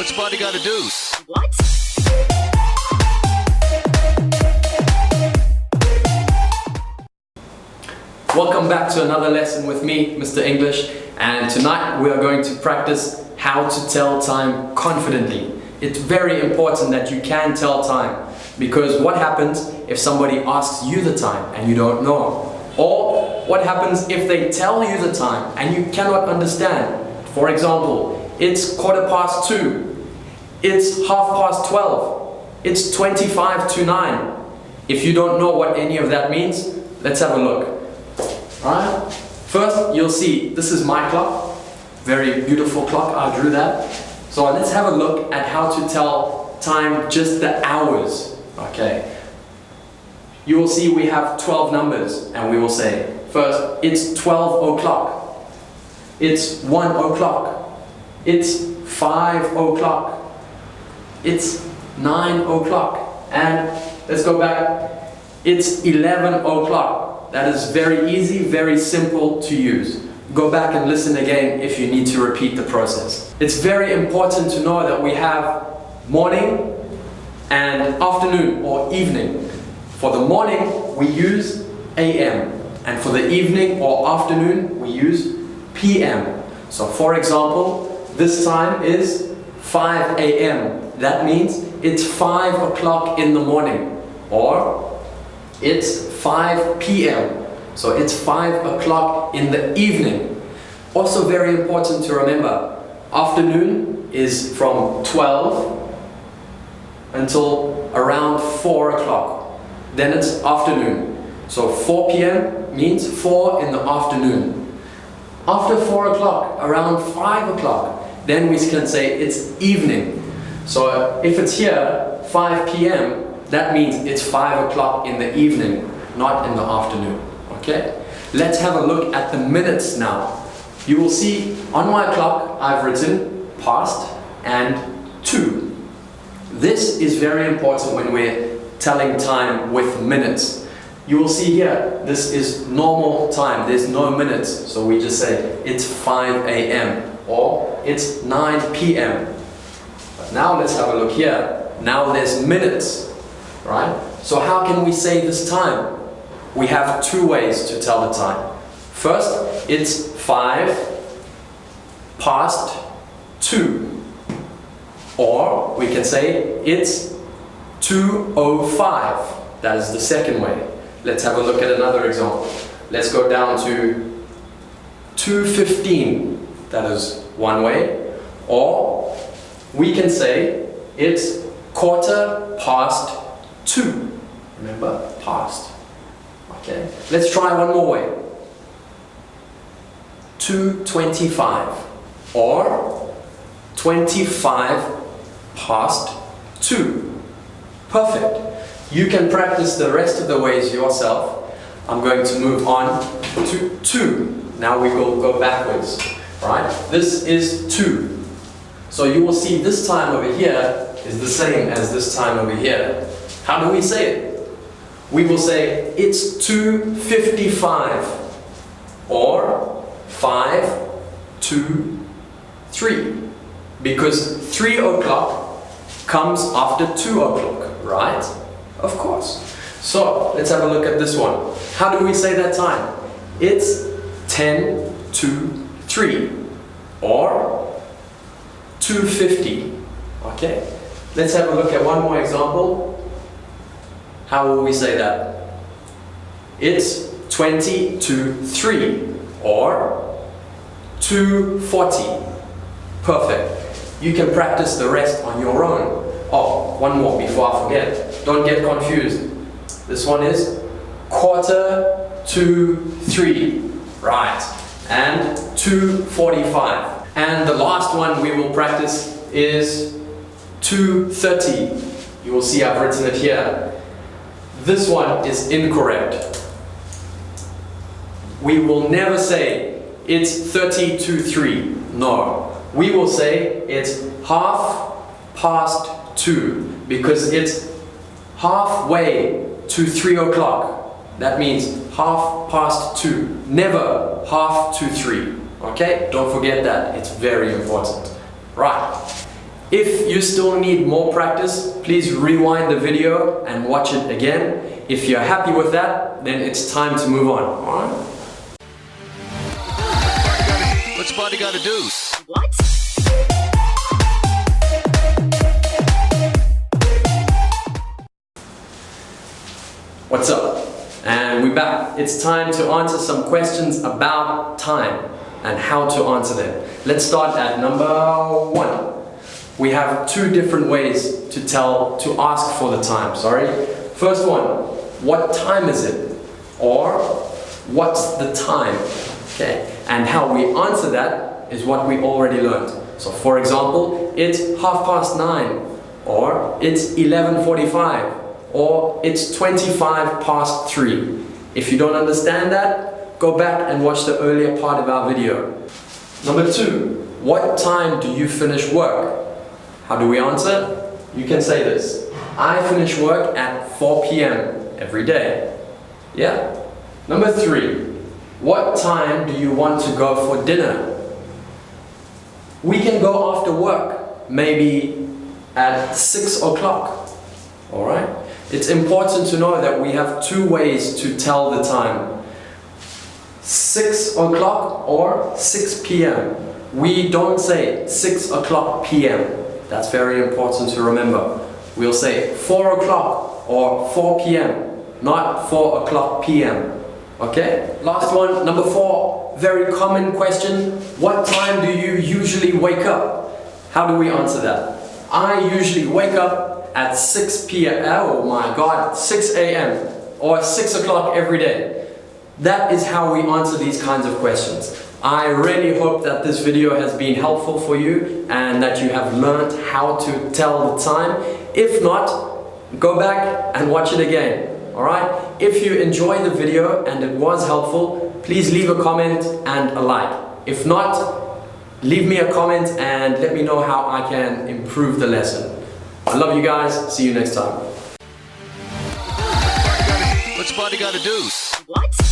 What's the body gotta do? What? Welcome back to another lesson with me, Mr. English, and tonight we are going to practice how to tell time confidently. It's very important that you can tell time, because what happens if somebody asks you the time and you don't know? Or what happens if they tell you the time and you cannot understand? For example, it's 2:15, it's 12:30, it's 25 to 9. If you don't know what any of that means, let's have a look. Alright? First, you'll see this is my clock. Very beautiful clock, I drew that. So let's have a look at how to tell time, just the hours. Okay. You will see we have 12 numbers, and we will say, first, it's 12 o'clock. It's 1 o'clock. It's 5 o'clock. It's 9 o'clock. And let's go back. It's 11 o'clock. That is very easy, very simple to use. Go back and listen again if you need to repeat the process. It's very important to know that we have morning and afternoon or evening. For the morning, we use AM. And for the evening or afternoon, we use PM. So for example, this time is 5 AM. That means it's 5 o'clock in the morning. Or it's 5 PM. So it's 5 o'clock in the evening. Also very important to remember, afternoon is from 12 until around 4 o'clock. Then it's afternoon. So 4 PM means 4 in the afternoon. After 4 o'clock, around 5 o'clock, then we can say it's evening. So if it's here, 5 PM, that means it's 5 o'clock in the evening, not in the afternoon. Okay? Let's have a look at the minutes now. You will see on my clock I've written past and to. This is very important when we're telling time with minutes. You will see here, this is normal time, there's no minutes, so we just say it's 5 AM or it's 9 PM. But now let's have a look here. Now there's minutes, right? So how can we say this time? We have two ways to tell the time. First, it's 5 past 2. Or we can say it's 2:05. That is the second way. Let's have a look at another example. Let's go down to 2:15. That is one way. Or we can say it's 2:15. Remember, past. Okay. Let's try one more way. 2:25 or 25 past 2. Perfect. You can practice the rest of the ways yourself. I'm going to move on to 2. Now we will go backwards, right? This is 2. So you will see this time over here is the same as this time over here. How do we say it? We will say it's 2:55 or 5 to 3, because 3 o'clock comes after 2 o'clock, right? Of course. So let's have a look at this one. How do we say that time? It's 10 to 3 or 2:50. Okay. Let's have a look at one more example. How will we say that? It's 20 to 3 or 2:40. Perfect. You can practice the rest on your own. Oh, one more before I forget. Don't get confused. This one is 2:45. Right. And 2:45. And the last one we will practice is 2:30. You will see I've written it here. This one is incorrect. We will never say it's 30 to 3. No. We will say it's 2:30 because it's halfway to 3 o'clock. That means 2:30. Never 2:30. Okay? Don't forget that. It's very important. Right. If you still need more practice, please rewind the video and watch it again. If you're happy with that, then it's time to move on. Alright? What's the body gotta do? What? What's up? And we're back. It's time to answer some questions about time and how to answer them. Let's start at number 1. We have 2 different ways to ask for the time, First one, what time is it? Or, what's the time? Okay, and how we answer that is what we already learned. So for example, it's 9:30, or it's 11:45, or it's 3:25. If you don't understand that, go back and watch the earlier part of our video. Number 2, what time do you finish work? How do we answer? You can say this. I finish work at 4 p.m. every day. Yeah? Number 3, what time do you want to go for dinner? We can go after work, maybe at 6 o'clock. Alright? It's important to know that we have 2 ways to tell the time. 6 o'clock or 6 p.m. We don't say 6 o'clock p.m. That's very important to remember. We'll say 4 o'clock or 4 p.m. not 4 o'clock p.m. Okay? Last one, number 4, very common question. What time do you usually wake up? How do we answer that? I usually wake up at 6 p.m. Oh my god, 6 a.m. or 6 o'clock every day. That is how we answer these kinds of questions. I really hope that this video has been helpful for you and that you have learned how to tell the time. If not, go back and watch it again. Alright? If you enjoyed the video and it was helpful, please leave a comment and a like. If not, leave me a comment and let me know how I can improve the lesson. I love you guys. See you next time. What's the body gotta do? What?